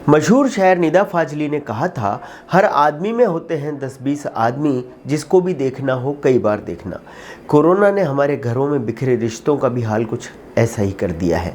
मशहूर शायर निदा फाजली ने कहा था, हर आदमी में होते हैं 10-20 आदमी, जिसको भी देखना हो कई बार देखना। कोरोना ने हमारे घरों में बिखरे रिश्तों का भी हाल कुछ ऐसा ही कर दिया है।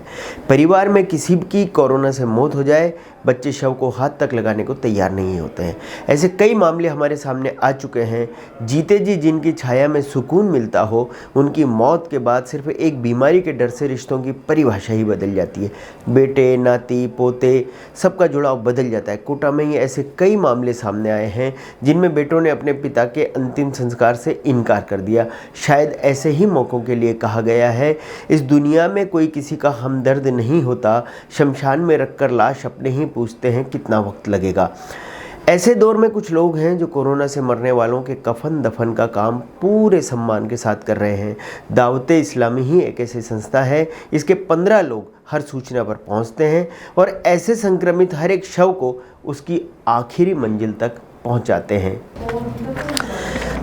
परिवार में किसी की कोरोना से मौत हो जाए, बच्चे शव को हाथ तक लगाने को तैयार नहीं होते हैं। ऐसे कई मामले हमारे सामने आ चुके हैं। जीते जी जिनकी छाया में सुकून मिलता हो, उनकी मौत के बाद सिर्फ एक बीमारी के डर से रिश्तों की परिभाषा ही बदल जाती है। बेटे, नाती, पोते, सबका जुड़ाव बदल जाता है। कोटा में ही ऐसे कई मामले सामने आए हैं जिनमें बेटों ने अपने पिता के अंतिम संस्कार से इनकार कर दिया। शायद ऐसे ही मौक़ों के लिए कहा गया है, इस दुनिया में कोई किसी का हमदर्द नहीं होता, शमशान में रखकर लाश अपने ही पूछते हैं कितना वक्त लगेगा। ऐसे दौर में कुछ लोग हैं जो कोरोना से मरने वालों के कफन दफन का काम पूरे सम्मान के साथ कर रहे हैं। दावते इस्लामी ही एक ऐसी संस्था है, इसके 15 लोग हर सूचना पर पहुंचते हैं और ऐसे संक्रमित हर एक शव को उसकी आखिरी मंजिल तक पहुंचाते हैं।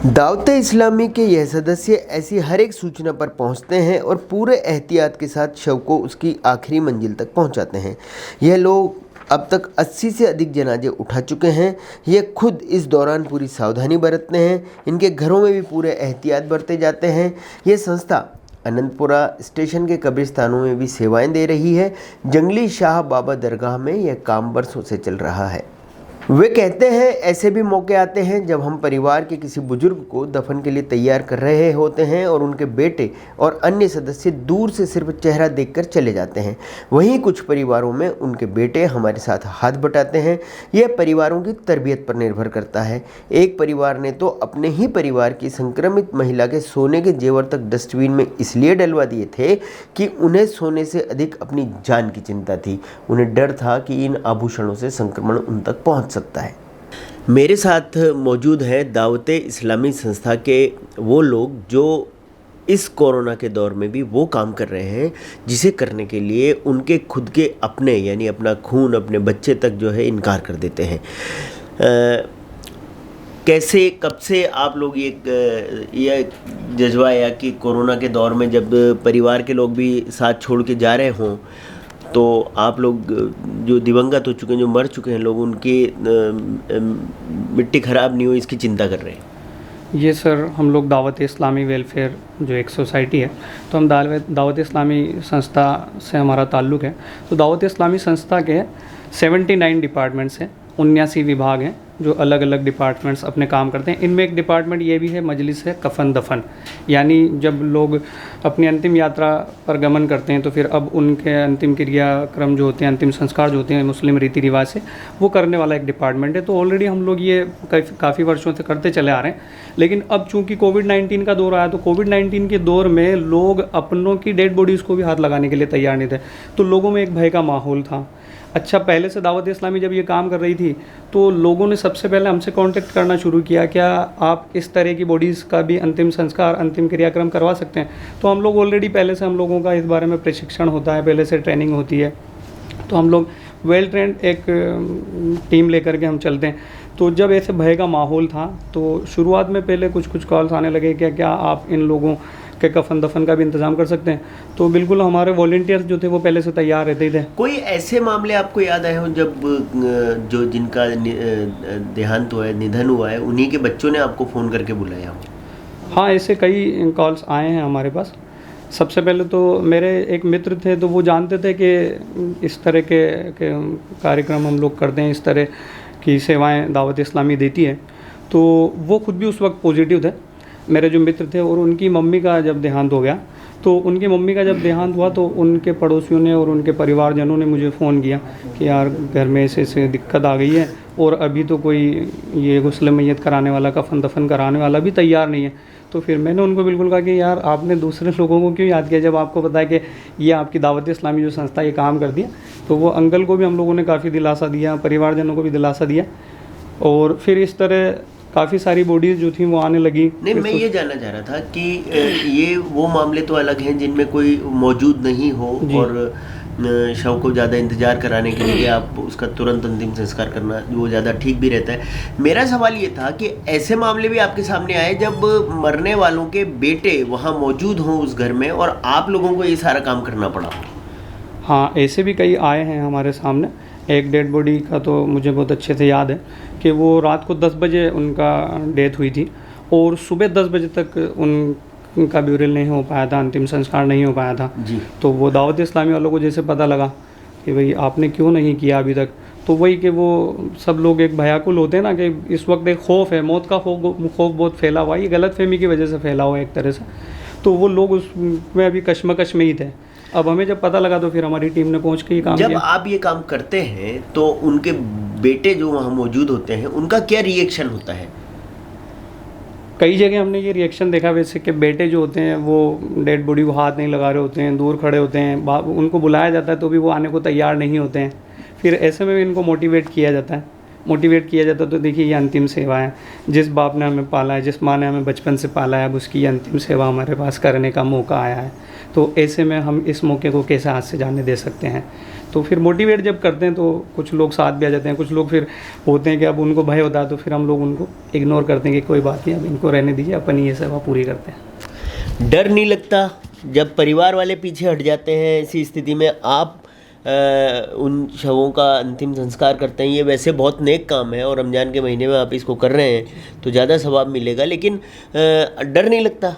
दावते इस्लामी के यह सदस्य ऐसी हर एक सूचना पर पहुंचते हैं और पूरे एहतियात के साथ शव को उसकी आखिरी मंजिल तक पहुंचाते हैं। यह लोग अब तक 80 से अधिक जनाजे उठा चुके हैं। ये खुद इस दौरान पूरी सावधानी बरतते हैं। इनके घरों में भी पूरे एहतियात बरते जाते हैं। ये संस्था अनंतपुरा स्टेशन के कब्रिस्तानों में भी सेवाएं दे रही है। जंगली शाह बाबा दरगाह में यह काम बरसों से चल रहा है। वे कहते हैं, ऐसे भी मौके आते हैं जब हम परिवार के किसी बुजुर्ग को दफन के लिए तैयार कर रहे होते हैं और उनके बेटे और अन्य सदस्य दूर से सिर्फ चेहरा देखकर चले जाते हैं। वहीं कुछ परिवारों में उनके बेटे हमारे साथ हाथ बटाते हैं। यह परिवारों की तरबियत पर निर्भर करता है। एक परिवार ने तो अपने ही परिवार की संक्रमित महिला के सोने के जेवर तक डस्टबिन में इसलिए डलवा दिए थे कि उन्हें सोने से अधिक अपनी जान की चिंता थी। उन्हें डर था कि इन आभूषणों से संक्रमण उन तक पहुंच सकता है। मेरे साथ मौजूद है दावते इस्लामी संस्था के वो लोग जो इस कोरोना के दौर में भी वो काम कर रहे हैं जिसे करने के लिए उनके खुद के अपने यानी अपना खून, अपने बच्चे तक जो है इनकार कर देते हैं। कैसे, कब से आप लोग ये जज्बा आया कि कोरोना के दौर में जब परिवार के लोग भी साथ छोड़ के जा रहे हों तो आप लोग जो दिवंगत हो चुके हैं, जो मर चुके हैं लोग, उनकी मिट्टी ख़राब नहीं हो इसकी चिंता कर रहे हैं? ये सर, हम लोग दावत इस्लामी वेलफेयर जो एक सोसाइटी है, तो हम दावत इस्लामी संस्था से हमारा ताल्लुक़ है। तो दावत इस्लामी संस्था के 79 डिपार्टमेंट्स हैं, 79 विभाग हैं जो अलग अलग डिपार्टमेंट्स अपने काम करते हैं। इनमें एक डिपार्टमेंट ये भी है, मजलिस है कफन दफन, यानी जब लोग अपनी अंतिम यात्रा पर गमन करते हैं तो फिर अब उनके अंतिम क्रियाक्रम जो होते हैं, अंतिम संस्कार जो होते हैं मुस्लिम रीति रिवाज से, वो करने वाला एक डिपार्टमेंट है। तो ऑलरेडी हम लोग ये काफ़ी वर्षों से करते चले आ रहे हैं। लेकिन अब चूँकि कोविड-19 का दौर आया तो कोविड-19 के दौर में लोग अपनों की डेड बॉडीज़ को भी हाथ लगाने के लिए तैयार नहीं थे, तो लोगों में एक भय का माहौल था। अच्छा, पहले से दावत इस्लामी जब ये काम कर रही थी तो लोगों ने सबसे पहले हमसे कांटेक्ट करना शुरू किया, क्या आप इस तरह की बॉडीज़ का भी अंतिम संस्कार, अंतिम क्रियाक्रम करवा सकते हैं? तो हम लोग ऑलरेडी पहले से, हम लोगों का इस बारे में प्रशिक्षण होता है, पहले से ट्रेनिंग होती है, तो हम लोग वेल ट्रेंड एक टीम लेकर के हम चलते हैं। तो जब ऐसे भय का माहौल था तो शुरुआत में पहले कुछ कॉल्स आने लगे, क्या आप इन लोगों के कफन दफन का भी इंतज़ाम कर सकते हैं? तो बिल्कुल, हमारे वॉलंटियर्स जो थे वो पहले से तैयार रहते थे। कोई ऐसे मामले आपको याद आए हो जब जो जिनका देहांत हुआ है, निधन हुआ है, उन्हीं के बच्चों ने आपको फ़ोन करके बुलाया हो? हाँ, ऐसे कई कॉल्स आए हैं हमारे पास। सबसे पहले तो मेरे एक मित्र थे, तो वो जानते थे कि इस तरह के कार्यक्रम हम लोग करते हैं, इस तरह की सेवाएं दावत इस्लामी देती है, तो वो खुद भी उस वक्त पॉजिटिव थे, मेरे जो मित्र थे। और उनकी मम्मी का जब देहांत हो गया, तो उनकी मम्मी का जब देहांत हुआ तो उनके पड़ोसियों ने और उनके परिवारजनों ने मुझे फ़ोन किया कि यार घर में ऐसे दिक्कत आ गई है और अभी तो कोई ये गुस्ल मैयत कराने वाला, कफन दफन कराने वाला भी तैयार नहीं है। तो फिर मैंने उनको बिल्कुल कहा कि यार आपने दूसरे लोगों को क्यों याद किया जब आपको पता है कि ये आपकी दावत इस्लामी जो संस्था ये काम कर दिया। तो वो अंकल को भी हम लोगों ने काफ़ी दिलासा दिया, परिवारजनों को भी दिलासा दिया, और फिर इस तरह काफ़ी सारी बॉडीज़ जो थी वो आने लगी। नहीं, मैं ये जानना चाह रहा था कि ये वो मामले तो अलग हैं जिनमें कोई मौजूद नहीं हो और शव को ज़्यादा इंतज़ार कराने के लिए आप उसका तुरंत अंतिम संस्कार करना वो ज़्यादा ठीक भी रहता है। मेरा सवाल ये था कि ऐसे मामले भी आपके सामने आए जब मरने वालों के बेटे वहाँ मौजूद हों उस घर में और आप लोगों को ये सारा काम करना पड़ा? हाँ, ऐसे भी कई आए हैं हमारे सामने, एक डेड बॉडी का तो मुझे बहुत अच्छे से याद है कि वो रात को 10 बजे उनका डेथ हुई थी और सुबह 10 बजे तक उनका ब्यूरल नहीं हो पाया था, अंतिम संस्कार नहीं हो पाया था जी। तो वो दावत इस्लामी वालों को जैसे पता लगा कि भाई आपने क्यों नहीं किया अभी तक, तो वही कि वो सब लोग एक भयाकुल होते हैं ना कि इस वक्त एक खौफ है, मौत का खौफ बहुत फैला हुआ है, ये गलतफहमी की वजह से फैला हुआ है एक तरह से, तो वो लोग उसमें अभी कश्मकश में ही थे। अब हमें जब पता लगा तो फिर हमारी टीम ने पहुंच के ये काम जब किया। आप ये काम करते हैं तो उनके बेटे जो वहाँ मौजूद होते हैं उनका क्या रिएक्शन होता है? कई जगह हमने ये रिएक्शन देखा वैसे कि बेटे जो होते हैं वो डेड बॉडी को हाथ नहीं लगा रहे होते हैं, दूर खड़े होते हैं, उनको बुलाया जाता है तो भी वो आने को तैयार नहीं होते हैं। फिर ऐसे में भी इनको मोटिवेट किया जाता है, तो देखिए ये अंतिम सेवा है, जिस बाप ने हमें पाला है, जिस माँ ने हमें बचपन से पाला है, अब उसकी ये अंतिम सेवा हमारे पास करने का मौका आया है, तो ऐसे में हम इस मौके को कैसे हाथ से जाने दे सकते हैं। तो फिर मोटिवेट जब करते हैं तो कुछ लोग साथ भी आ जाते हैं, कुछ लोग फिर होते हैं कि अब उनको भय होता है तो फिर हम लोग उनको इग्नोर करते हैं कि कोई बात नहीं, अब इनको रहने दीजिए, अपन ये सेवा पूरी करते हैं। डर नहीं लगता जब परिवार वाले पीछे हट जाते हैं ऐसी स्थिति में आप उन शवों का अंतिम संस्कार करते हैं? ये वैसे बहुत नेक काम है और रमज़ान के महीने में आप इसको कर रहे हैं तो ज़्यादा सवाब मिलेगा, लेकिन डर नहीं लगता?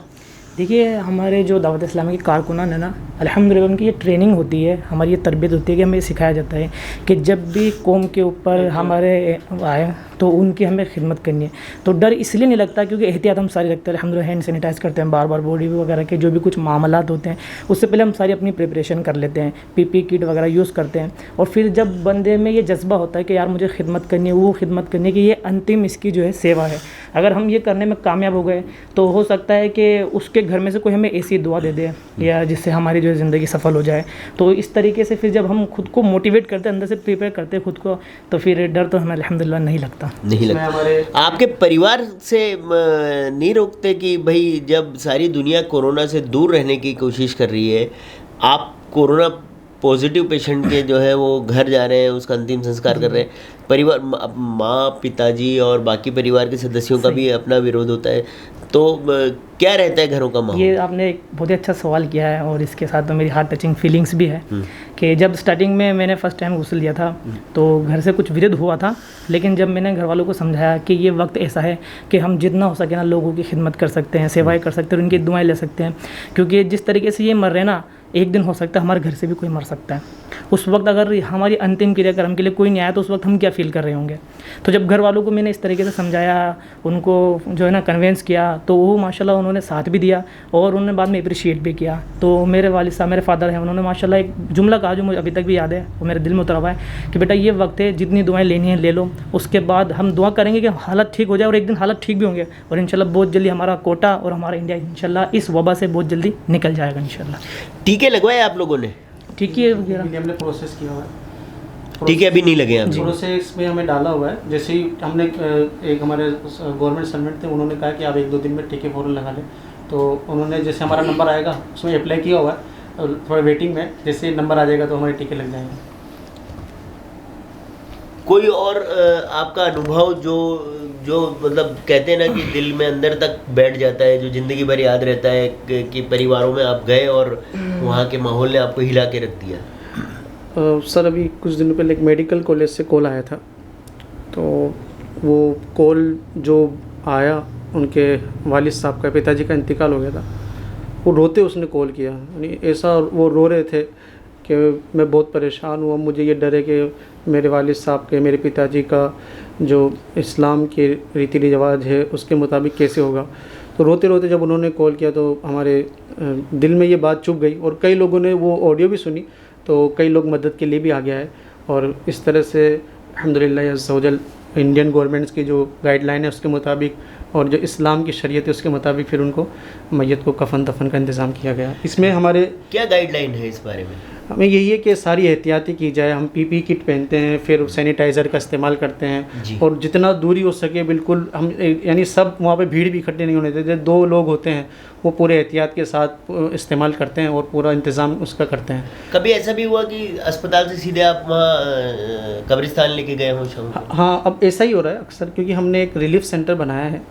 देखिए, हमारे जो दावत इस्लामी के कारकुनान है ना, अल्हम्दुलिल्लाह उनकी ये ट्रेनिंग होती है, हमारी ये तरबियत होती है कि हमें सिखाया जाता है कि जब भी कौम के ऊपर हमारे आए तो उनकी हमें खिदमत करनी है। तो डर इसलिए नहीं लगता क्योंकि एहतियात हम सारी रखते हैं, अल्हम्दुलिल्लाह हैंड सैनिटाइज़ करते हैं बार बार, बॉडी वगैरह के जो भी कुछ मामलात होते हैं उससे पहले हम सारी अपनी प्रिपरेशन कर लेते हैं, पीपी किट वगैरह यूज़ करते हैं। और फिर जब बंदे में ये जज्बा होता है कि यार मुझे खिदमत करनी है, वो खिदमत करनी है कि ये अंतिम इसकी जो है सेवा है, अगर हम ये करने में कामयाब हो गए तो हो सकता है कि उसके घर में से कोई हमें ऐसी दुआ दे दे या जिससे हमारी जो है ज़िंदगी सफल हो जाए। तो इस तरीके से फिर जब हम खुद को मोटिवेट करते हैं, अंदर से प्रिपेयर करते हैं खुद को, तो फिर डर तो हमें अल्हम्दुलिल्लाह नहीं लगता। नहीं लगता। आपके परिवार से नहीं रोकते कि भाई जब सारी दुनिया कोरोना से दूर रहने की कोशिश कर रही है, आप कोरोना पॉजिटिव पेशेंट के जो है वो घर जा रहे हैं, उसका अंतिम संस्कार कर रहे हैं, परिवार माँ पिताजी और बाकी परिवार के सदस्यों का भी अपना विरोध होता है, तो क्या रहता है घरों का माहौल? ये आपने एक बहुत ही अच्छा सवाल किया है और इसके साथ तो मेरी हार्ट टचिंग फीलिंग्स भी है कि जब स्टार्टिंग में मैंने फ़र्स्ट टाइम गुस्ल लिया था तो घर से कुछ विरोध हुआ था, लेकिन जब मैंने घर वालों को समझाया कि ये वक्त ऐसा है कि हम जितना हो सके ना लोगों की खिदमत कर सकते हैं, सेवाएं कर सकते हैं, उनकी दुआएं ले सकते हैं, क्योंकि जिस तरीके से ये मर रहे ना, एक दिन हो सकता है हमारे घर से भी कोई मर सकता है। उस वक्त अगर हमारी अंतिम क्रियाक्रम के लिए कोई नहीं आया तो उस वक्त हम क्या फील कर रहे होंगे। तो जब घर वालों को मैंने इस तरीके से समझाया, उनको जो है ना कन्वेंस किया, तो वो माशाल्लाह उन्होंने साथ भी दिया और उन्होंने बाद में अप्रिशिएट भी किया। तो मेरे वालिद साहब, मेरे फादर हैं, उन्होंने माशाल्लाह एक जुमला कहा जो मुझे अभी तक भी याद है, वो मेरे दिल में उतरा हुआ है कि बेटा ये वक्त है, जितनी दुआएं लेनी है ले लो, उसके बाद हम दुआ करेंगे कि हालत ठीक हो जाए और एक दिन हालत ठीक भी होंगे और इंशाल्लाह बहुत जल्दी हमारा कोटा और हमारा इंडिया इंशाल्लाह इस वबा से बहुत जल्दी निकल जाएगा इंशाल्लाह। टीके लगवाए आप लोगों ने? टीके वगैरह हमने प्रोसेस किया हुआ है, टीके अभी नहीं लगे हैं? प्रोसेस में हमें डाला हुआ है। जैसे ही हमने एक हमारे गवर्नमेंट सर्वेंट थे, उन्होंने कहा कि आप 1-2 दिन में टीके फ़ौरन लगा लें, तो उन्होंने जैसे हमारा नंबर आएगा उसमें अप्लाई किया हुआ है और थोड़ा वेटिंग में, जैसे नंबर आ जाएगा तो हमारे टीके लग जाएंगे। कोई और आपका अनुभव जो मतलब कहते हैं ना कि दिल में अंदर तक बैठ जाता है, जो ज़िंदगी भर याद रहता है कि परिवारों में आप गए और वहाँ के माहौल ने आपको हिला के रख दिया? सर अभी कुछ दिनों पहले एक मेडिकल कॉलेज से कॉल आया था, तो वो कॉल जो आया, उनके वालिद साहब का, पिताजी का इंतकाल हो गया था, वो रोते उसने कॉल किया, यानी ऐसा वो रो रहे थे कि मैं बहुत परेशान हुआ, मुझे ये डर है कि मेरे वालिद साहब के, मेरे पिताजी का जो इस्लाम के रीति रिवाज है उसके मुताबिक कैसे होगा। तो रोते रोते जब उन्होंने कॉल किया तो हमारे दिल में ये बात चुभ गई और कई लोगों ने वो ऑडियो भी सुनी, तो कई लोग मदद के लिए भी आ गया है और इस तरह से अल्हम्दुलिल्लाह अज़्ज़ा वजल इंडियन गवर्नमेंट्स की जो गाइडलाइन है उसके मुताबिक और जो इस्लाम की शरीयत है उसके मुताबिक फिर उनको मैयत को कफन दफन का इंतज़ाम किया गया। इसमें हमारे क्या गाइडलाइन है इस बारे में? हमें यही है कि सारी एहतियाती की जाए, हम पीपी किट पहनते हैं, फिर सैनिटाइज़र का इस्तेमाल करते हैं और जितना दूरी हो सके बिल्कुल हम, यानी सब वहाँ पे भीड़ भी इकट्ठे नहीं होने देते, 2 लोग होते हैं वो पूरे एहतियात के साथ इस्तेमाल करते हैं और पूरा इंतज़ाम उसका करते हैं। कभी ऐसा भी हुआ कि अस्पताल से सीधे आप वहाँ कब्रिस्तान लेके गए हों? हाँ, अब ऐसा ही हो रहा है अक्सर, क्योंकि हमने एक रिलीफ सेंटर बनाया है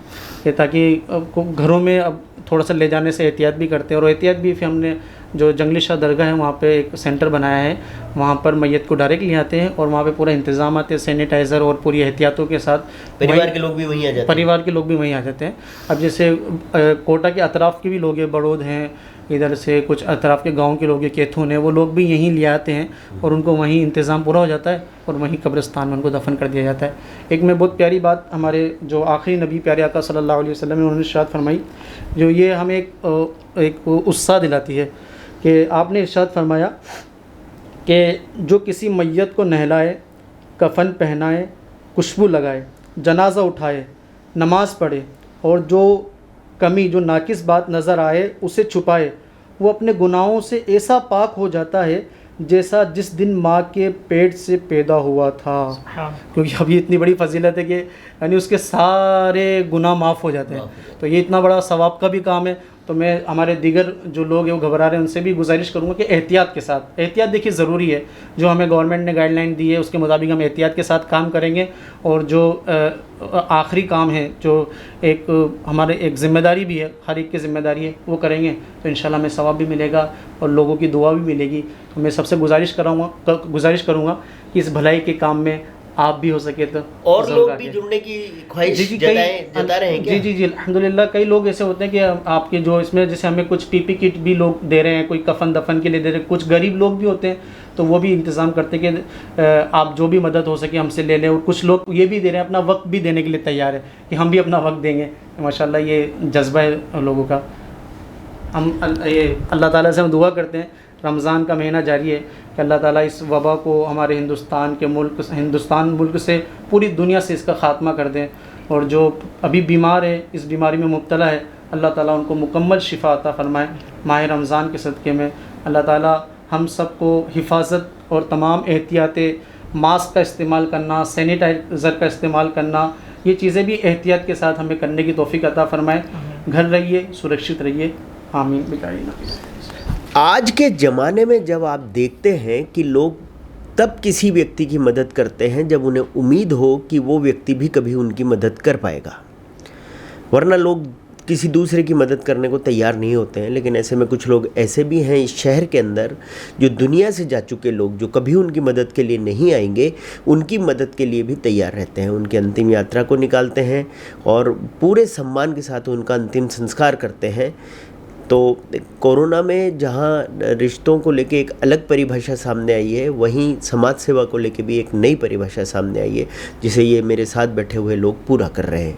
कि ताकि घरों में अब थोड़ा सा ले जाने से एहतियात भी करते हैं और एहतियात भी फिर हमने जो जंगली शाह दरगाह है वहाँ पे एक सेंटर बनाया है वहाँ पर मैयत को डायरेक्ट ले आते हैं और वहाँ पे पूरा इंतजाम आते हैं, सैनिटाइज़र और पूरी एहतियातों के साथ। परिवार के लोग भी वहीं आ जाते हैं। परिवार के लोग भी वहीं आ जाते हैं। अब जैसे कोटा के अतराफ़ के भी लोग हैं, बड़ौद हैं, इधर से कुछ अतराफ़ के गांव के लोग हैं, कैथून है, वो लोग भी यहीं ले आते हैं और उनको वहीं इंतज़ाम पूरा हो जाता है और वहीं कब्रिस्तान में उनको दफन कर दिया जाता है। एक में बहुत प्यारी बात हमारे जो आखिरी नबी प्यारे आका सल्लल्लाहु अलैहि वसल्लम ने उन्होंने इरशाद फरमाई, जो ये हमें एक उत्साह दिलाती है कि आपने इरशाद फरमाया कि जो किसी मैयत को नहलाए, कफन पहनाए, खुशबू लगाए, जनाजा उठाए, नमाज़ पढ़े और जो कमी जो नाकिस बात नज़र आए उसे छुपाए, वो अपने गुनाहों से ऐसा पाक हो जाता है जैसा जिस दिन माँ के पेट से पैदा हुआ था। क्योंकि अब ये इतनी बड़ी फजीलत है कि यानी उसके सारे गुनाह माफ़ हो जाते हैं। तो ये इतना बड़ा सवाब का भी काम है। तो मैं हमारे दीगर जो लोग हैं वो घबरा रहे हैं उनसे भी गुजारिश करूँगा कि एहतियात के साथ, एहतियात देखिए ज़रूरी है, जो हमें गवर्नमेंट ने गाइडलाइन दी है उसके मुताबिक हम एहतियात के साथ काम करेंगे और जो आखिरी काम है जो एक हमारे एक ज़िम्मेदारी भी है, हर एक की ज़िम्मेदारी है, वो करेंगे तो इंशाल्लाह हमें सवाब भी मिलेगा और लोगों की दुआ भी मिलेगी। तो मैं सबसे गुजारिश करूँगा कि इस भलाई के काम में आप भी हो सके तो और लोग भी जुड़ने की ख्वाहिश जता रहे हैं क्या? जी अल्हम्दुलिल्लाह। कई लोग ऐसे होते हैं कि आपके जो इसमें जैसे हमें कुछ पीपी किट भी लोग दे रहे हैं, कोई कफन दफन के लिए दे रहे हैं, कुछ गरीब लोग भी होते हैं तो वो भी इंतज़ाम करते हैं कि आप जो भी मदद हो सके हमसे ले लें। और कुछ लोग ये भी दे रहे हैं, अपना वक्त भी देने के लिए तैयार है कि हम भी अपना वक्त देंगे। माशाल्लाह ये जज्बा है लोगों का। हम ये अल्लाह ताला से हम दुआ करते हैं, रमज़ान का महीना जारी है, कि अल्लाह ताला इस वबा को हमारे हिंदुस्तान मुल्क से, पूरी दुनिया से इसका ख़ात्मा कर दें। और जो अभी बीमार है, इस बीमारी में मुब्तला है, अल्लाह ताला उनको मुकम्मल शिफा अता फ़रमाए। माह रमज़ान के सदक़े में अल्लाह ताला हम सबको हिफाजत और तमाम एहतियातें, मास्क का इस्तेमाल करना, सैनिटाइज़र का इस्तेमाल करना, ये चीज़ें भी एहतियात के साथ हमें करने की तौफ़ीक अता फ़रमाए। घर रहिए, सुरक्षित रहिए, आमीन बिकाई। आज के ज़माने में जब आप देखते हैं कि लोग तब किसी व्यक्ति की मदद करते हैं जब उन्हें उम्मीद हो कि वो व्यक्ति भी कभी उनकी मदद कर पाएगा, वरना लोग किसी दूसरे की मदद करने को तैयार नहीं होते हैं। लेकिन ऐसे में कुछ लोग ऐसे भी हैं इस शहर के अंदर जो दुनिया से जा चुके लोग, जो कभी उनकी मदद के लिए नहीं आएंगे, उनकी मदद के लिए भी तैयार रहते हैं। उनकी अंतिम यात्रा को निकालते हैं और पूरे सम्मान के साथ उनका अंतिम संस्कार करते हैं। तो कोरोना में जहाँ रिश्तों को लेके एक अलग परिभाषा सामने आई है, वहीं समाज सेवा को लेके भी एक नई परिभाषा सामने आई है, जिसे ये मेरे साथ बैठे हुए लोग पूरा कर रहे हैं।